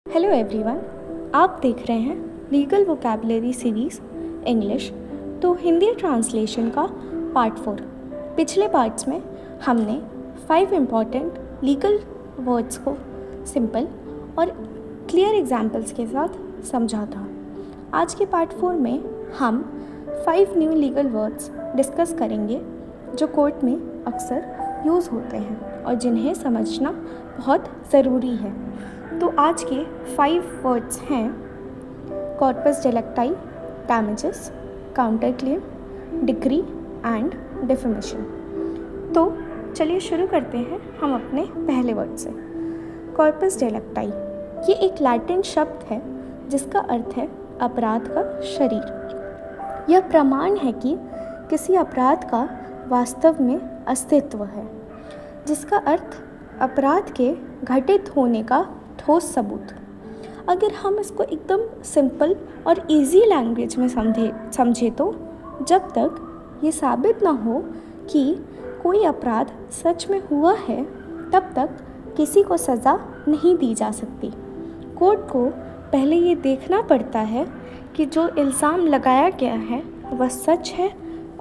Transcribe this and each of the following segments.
Hello everyone, आप देख रहे हैं लीगल वोकैबुलरी सीरीज़ इंग्लिश। तो हिंदी ट्रांसलेशन का पार्ट 4। पिछले पार्ट्स में हमने 5 इम्पॉर्टेंट लीगल वर्ड्स को सिंपल और क्लियर एग्जाम्पल्स के साथ समझा था। आज के पार्ट 4 में हम 5 न्यू लीगल वर्ड्स डिस्कस करेंगे जो कोर्ट में अक्सर यूज़ होते हैं और जिन्हें समझना बहुत ज़रूरी है। तो आज के 5 वर्ड्स हैं corpus delicti, damages, counter claim, decree and defamation. तो चलिए शुरू करते हैं हम अपने पहले वर्ड से। कॉर्पस डेलिक्टी ये एक लैटिन शब्द है जिसका अर्थ है अपराध का शरीर। यह प्रमाण है कि किसी अपराध का वास्तव में अस्तित्व है, जिसका अर्थ अपराध के घटित होने का ठोस सबूत। अगर हम इसको एकदम सिंपल और इजी लैंग्वेज में समझे तो जब तक ये साबित ना हो कि कोई अपराध सच में हुआ है तब तक किसी को सज़ा नहीं दी जा सकती। कोर्ट को पहले ये देखना पड़ता है कि जो इल्ज़ाम लगाया गया है वह सच है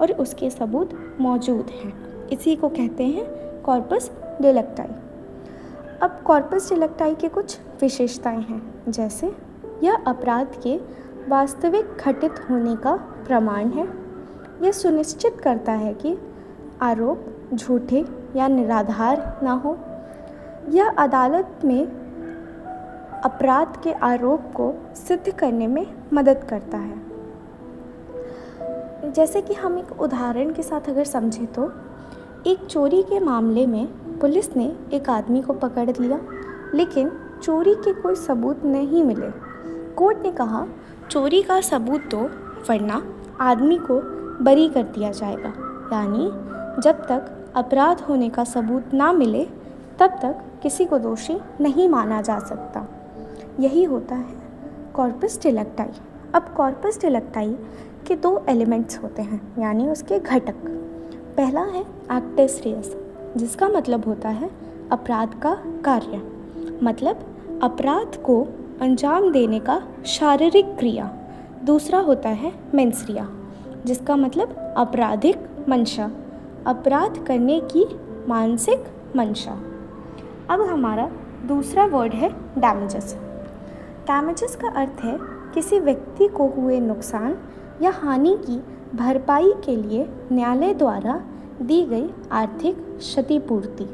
और उसके सबूत मौजूद हैं। इसी को कहते हैं कॉर्पस डेलिक्टी। अब कॉर्पस डेलिक्टी के कुछ विशेषताएं हैं, जैसे यह अपराध के वास्तविक घटित होने का प्रमाण है। यह सुनिश्चित करता है कि आरोप झूठे या निराधार ना हो। यह अदालत में अपराध के आरोप को सिद्ध करने में मदद करता है। जैसे कि हम एक उदाहरण के साथ अगर समझें तो एक चोरी के मामले में पुलिस ने एक आदमी को पकड़ लिया, लेकिन चोरी के कोई सबूत नहीं मिले। कोर्ट ने कहा चोरी का सबूत दो वरना आदमी को बरी कर दिया जाएगा। यानी जब तक अपराध होने का सबूत ना मिले तब तक किसी को दोषी नहीं माना जा सकता। यही होता है कॉर्पस डेलिक्टी। अब कॉर्पस डेलिक्टी के 2 एलिमेंट्स होते हैं, यानी उसके घटक। पहला है एक्टस रियस, जिसका मतलब होता है अपराध का कार्य, मतलब अपराध को अंजाम देने का शारीरिक क्रिया। दूसरा होता है मेंस रिया, जिसका मतलब आपराधिक मंशा, अपराध करने की मानसिक मंशा। अब हमारा दूसरा वर्ड है डैमेजेस। डैमेजेस का अर्थ है किसी व्यक्ति को हुए नुकसान या हानि की भरपाई के लिए न्यायालय द्वारा दी गई आर्थिक क्षतिपूर्ति।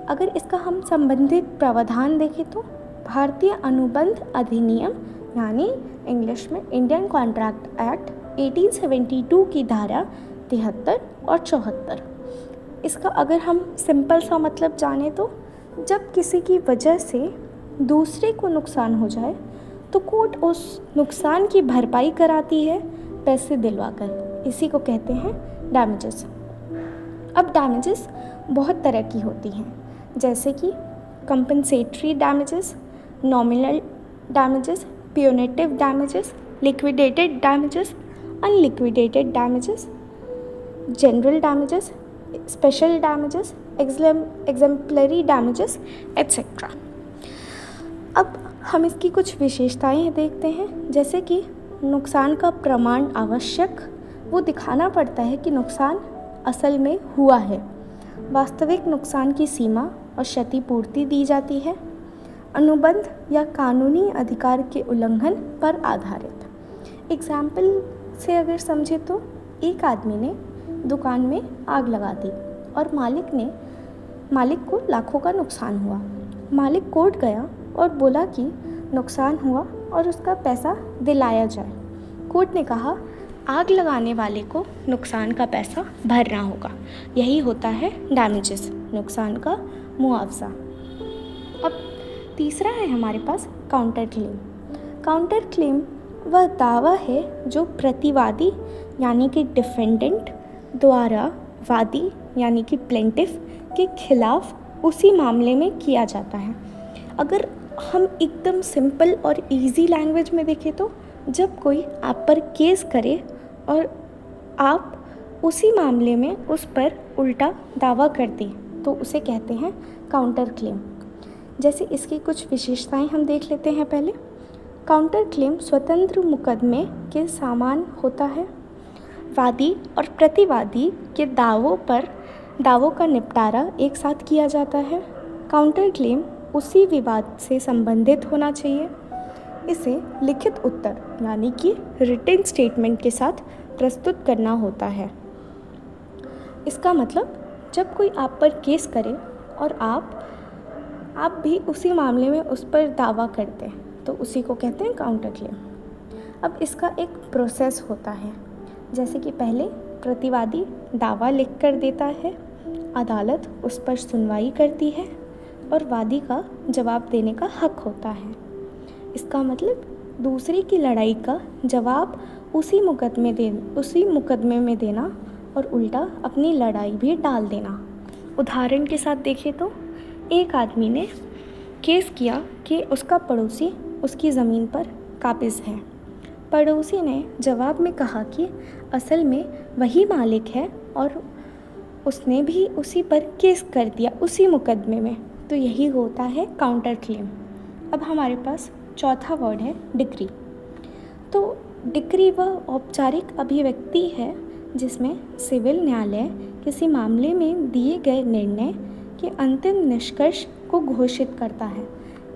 अगर इसका हम संबंधित प्रावधान देखें तो भारतीय अनुबंध अधिनियम यानी इंग्लिश में इंडियन कॉन्ट्रैक्ट एक्ट 1872 की धारा 73 और 74। इसका अगर हम सिंपल सा मतलब जाने तो जब किसी की वजह से दूसरे को नुकसान हो जाए तो कोर्ट उस नुकसान की भरपाई कराती है पैसे दिलवाकर। इसी को कहते हैं डैमेजेस। अब डैमेजेस बहुत तरह की होती हैं, जैसे कि compensatory damages, nominal damages, punitive damages, liquidated damages, unliquidated damages, general damages, special damages, exemplary damages etcetera. अब हम इसकी कुछ विशेषताएं देखते हैं, जैसे कि नुकसान का प्रमाण आवश्यक, वो दिखाना पड़ता है कि नुकसान असल में हुआ है। वास्तविक नुकसान की सीमा और क्षतिपूर्ति दी जाती है। अनुबंध या कानूनी अधिकार के उल्लंघन पर आधारित। एग्जाम्पल से अगर समझे तो एक आदमी ने दुकान में आग लगा दी और मालिक को लाखों का नुकसान हुआ। मालिक कोर्ट गया और बोला कि नुकसान हुआ और उसका पैसा दिलाया जाए। कोर्ट ने कहा आग लगाने वाले को नुकसान का पैसा भरना होगा। यही होता है डैमेजेस, नुकसान का मुआवजा। अब तीसरा है हमारे पास काउंटर क्लेम। काउंटर क्लेम वह दावा है जो प्रतिवादी यानी कि डिफेंडेंट द्वारा वादी यानी कि प्लेंटिफ के खिलाफ उसी मामले में किया जाता है। अगर हम एकदम सिंपल और इजी लैंग्वेज में देखें तो जब कोई आप पर केस करे और आप उसी मामले में उस पर उल्टा दावा कर दें तो उसे कहते हैं काउंटर क्लेम। जैसे इसकी कुछ विशेषताएं हम देख लेते हैं पहले। काउंटर क्लेम स्वतंत्र मुकदमे के समान होता है। वादी और प्रतिवादी के दावों का निपटारा एक साथ किया जाता है। काउंटर क्लेम उसी विवाद से संबंधित होना चाहिए। इसे लिखित उत्तर यानी कि रिटन स्टेटमेंट के साथ प्रस्तुत करना होता है। इसका मतलब जब कोई आप पर केस करे और आप भी उसी मामले में उस पर दावा करते हैं तो उसी को कहते हैं काउंटर क्लेम। अब इसका एक प्रोसेस होता है, जैसे कि पहले प्रतिवादी दावा लिख कर देता है, अदालत उस पर सुनवाई करती है और वादी का जवाब देने का हक होता है। इसका मतलब दूसरे की लड़ाई का जवाब उसी मुकदमे में देना और उल्टा अपनी लड़ाई भी डाल देना। उदाहरण के साथ देखें तो एक आदमी ने केस किया कि उसका पड़ोसी उसकी ज़मीन पर काबिज़ है। पड़ोसी ने जवाब में कहा कि असल में वही मालिक है और उसने भी उसी पर केस कर दिया उसी मुकदमे में, तो यही होता है काउंटर क्लेम। अब हमारे पास चौथा वर्ड है डिक्री। तो डिक्री वह औपचारिक अभिव्यक्ति है जिसमें सिविल न्यायालय किसी मामले में दिए गए निर्णय के अंतिम निष्कर्ष को घोषित करता है।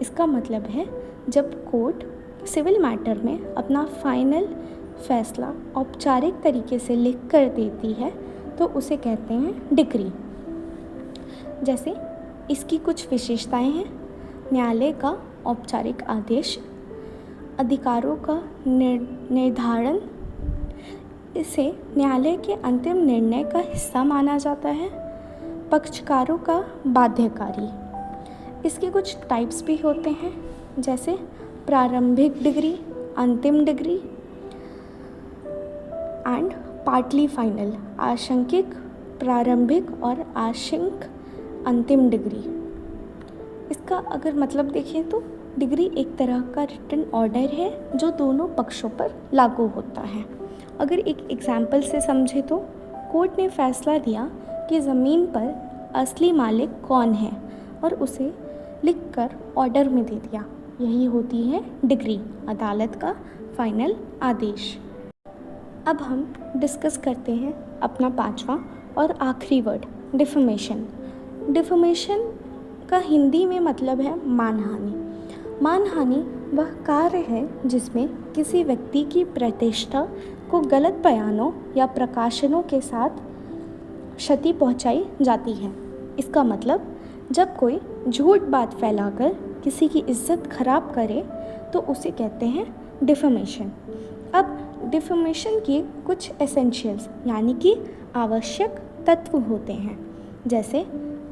इसका मतलब है जब कोर्ट सिविल मैटर में अपना फाइनल फैसला औपचारिक तरीके से लिख कर देती है तो उसे कहते हैं डिक्री। जैसे इसकी कुछ विशेषताएं हैं। न्यायालय का औपचारिक आदेश, अधिकारों का निर्धारण, इसे न्यायालय के अंतिम निर्णय का हिस्सा माना जाता है। पक्षकारों का बाध्यकारी, इसके कुछ टाइप्स भी होते हैं, जैसे प्रारंभिक डिग्री, अंतिम डिग्री एंड पार्टली फाइनल, आंशिक प्रारंभिक और आंशिक अंतिम डिग्री। इसका अगर मतलब देखें तो डिग्री एक तरह का रिटन ऑर्डर है जो दोनों पक्षों पर लागू होता है। अगर एक एग्जाम्पल से समझे तो कोर्ट ने फैसला दिया कि ज़मीन पर असली मालिक कौन है और उसे लिखकर ऑर्डर में दे दिया, यही होती है डिक्री, अदालत का फाइनल आदेश। अब हम डिस्कस करते हैं अपना पांचवा और आखिरी वर्ड, डिफेमेशन। डिफेमेशन का हिंदी में मतलब है मानहानि। मानहानि वह कार्य है जिसमें किसी व्यक्ति की प्रतिष्ठा को गलत बयानों या प्रकाशनों के साथ क्षति पहुंचाई जाती है। इसका मतलब जब कोई झूठ बात फैलाकर किसी की इज्जत खराब करे तो उसे कहते हैं डिफेमेशन। अब डिफेमेशन के कुछ एसेंशियल्स यानी कि आवश्यक तत्व होते हैं, जैसे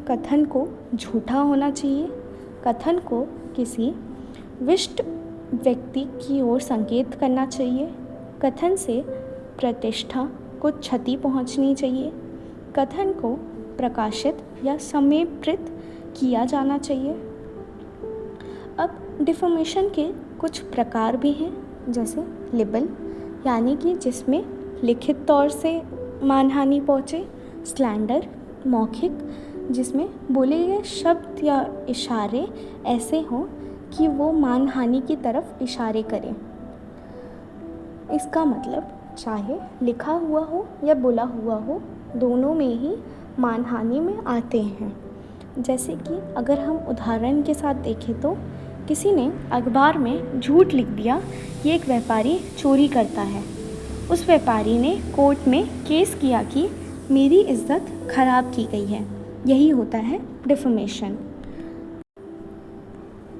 कथन को झूठा होना चाहिए, कथन को किसी विशिष्ट व्यक्ति की ओर संकेत करना चाहिए, कथन से प्रतिष्ठा को क्षति पहुंचनी चाहिए, कथन को प्रकाशित या समेकित किया जाना चाहिए। अब डिफेमेशन के कुछ प्रकार भी हैं, जैसे लिबल यानी कि जिसमें लिखित तौर से मानहानि पहुँचे, स्लैंडर मौखिक जिसमें बोले गए शब्द या इशारे ऐसे हों कि वो मानहानि की तरफ इशारे करें। इसका मतलब चाहे लिखा हुआ हो या बोला हुआ हो, दोनों में ही मानहानि में आते हैं। जैसे कि अगर हम उदाहरण के साथ देखें तो किसी ने अखबार में झूठ लिख दिया कि एक व्यापारी चोरी करता है। उस व्यापारी ने कोर्ट में केस किया कि मेरी इज्जत खराब की गई है, यही होता है डिफेमेशन।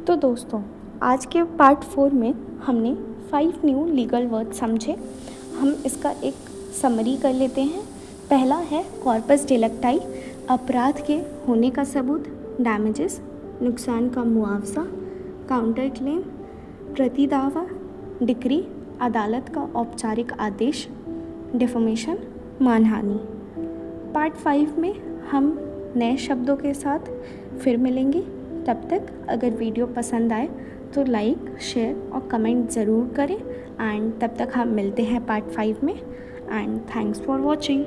तो दोस्तों, आज के पार्ट 4 में हमने 5 न्यू लीगल वर्ड समझे। हम इसका एक समरी कर लेते हैं। पहला है कॉर्पस डेलिक्टी, अपराध के होने का सबूत, डैमेजेस नुकसान का मुआवजा, काउंटर क्लेम प्रतिदावा, डिक्री अदालत का औपचारिक आदेश, डिफेमेशन मानहानि। पार्ट 5 में हम नए शब्दों के साथ फिर मिलेंगे। तब तक अगर वीडियो पसंद आए तो लाइक, शेयर और कमेंट ज़रूर करें। एंड तब तक हम मिलते हैं पार्ट 5 में। And thanks for watching.